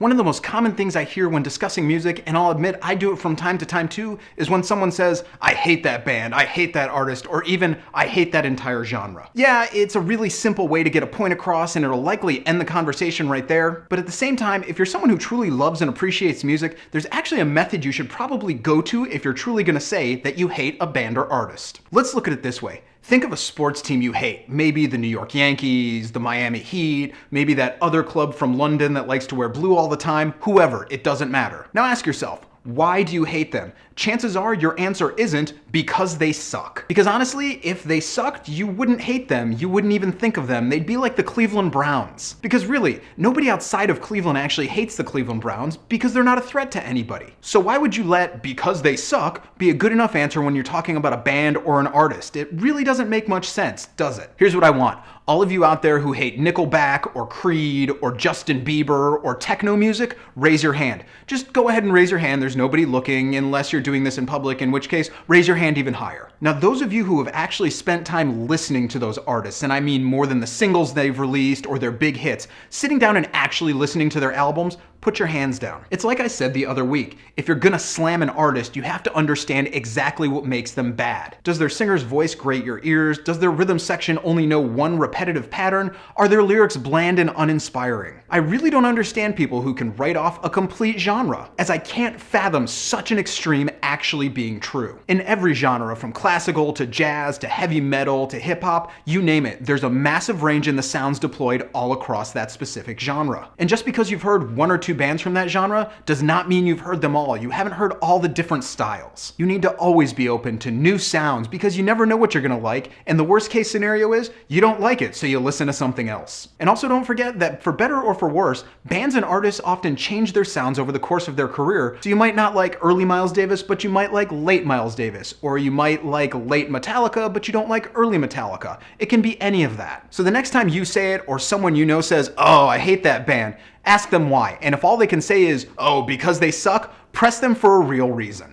One of the most common things I hear when discussing music, and I'll admit I do it from time to time too, is when someone says, I hate that band, I hate that artist, or even, I hate that entire genre. Yeah, it's a really simple way to get a point across and it'll likely end the conversation right there, but at the same time, if you're someone who truly loves and appreciates music, there's actually a method you should probably go to if you're truly gonna say that you hate a band or artist. Let's look at it this way. Think of a sports team you hate. Maybe the New York Yankees, the Miami Heat, maybe that other club from London that likes to wear blue all the time, whoever, it doesn't matter. Now ask yourself, why do you hate them? Chances are your answer isn't because they suck. Because honestly, if they sucked, you wouldn't hate them. You wouldn't even think of them. They'd be like the Cleveland Browns. Because really, nobody outside of Cleveland actually hates the Cleveland Browns because they're not a threat to anybody. So why would you let because they suck be a good enough answer when you're talking about a band or an artist? It really doesn't make much sense, does it? Here's what I want. All of you out there who hate Nickelback or Creed or Justin Bieber or techno music, raise your hand. Just go ahead and raise your hand. There's nobody looking unless you're doing this in public, in which case, raise your hand even higher. Now, those of you who have actually spent time listening to those artists, and I mean more than the singles they've released or their big hits, sitting down and actually listening to their albums, put your hands down. It's like I said the other week. If you're gonna slam an artist, you have to understand exactly what makes them bad. Does their singer's voice grate your ears? Does their rhythm section only know one repetitive pattern? Are their lyrics bland and uninspiring? I really don't understand people who can write off a complete genre, as I can't fathom such an extreme actually being true. In every genre, from classical to jazz to heavy metal to hip hop, you name it, there's a massive range in the sounds deployed all across that specific genre. And just because you've heard one or two bands from that genre does not mean you've heard them all. You haven't heard all the different styles. You need to always be open to new sounds because you never know what you're gonna like, and the worst case scenario is you don't like it, so you listen to something else. And also don't forget that for better or for worse, bands and artists often change their sounds over the course of their career, so you might not like early Miles Davis, but you might like late Miles Davis, or you might like late Metallica, but you don't like early Metallica. It can be any of that. So the next time you say it, or someone you know says, oh, I hate that band, ask them why, and if all they can say is, oh, because they suck, press them for a real reason.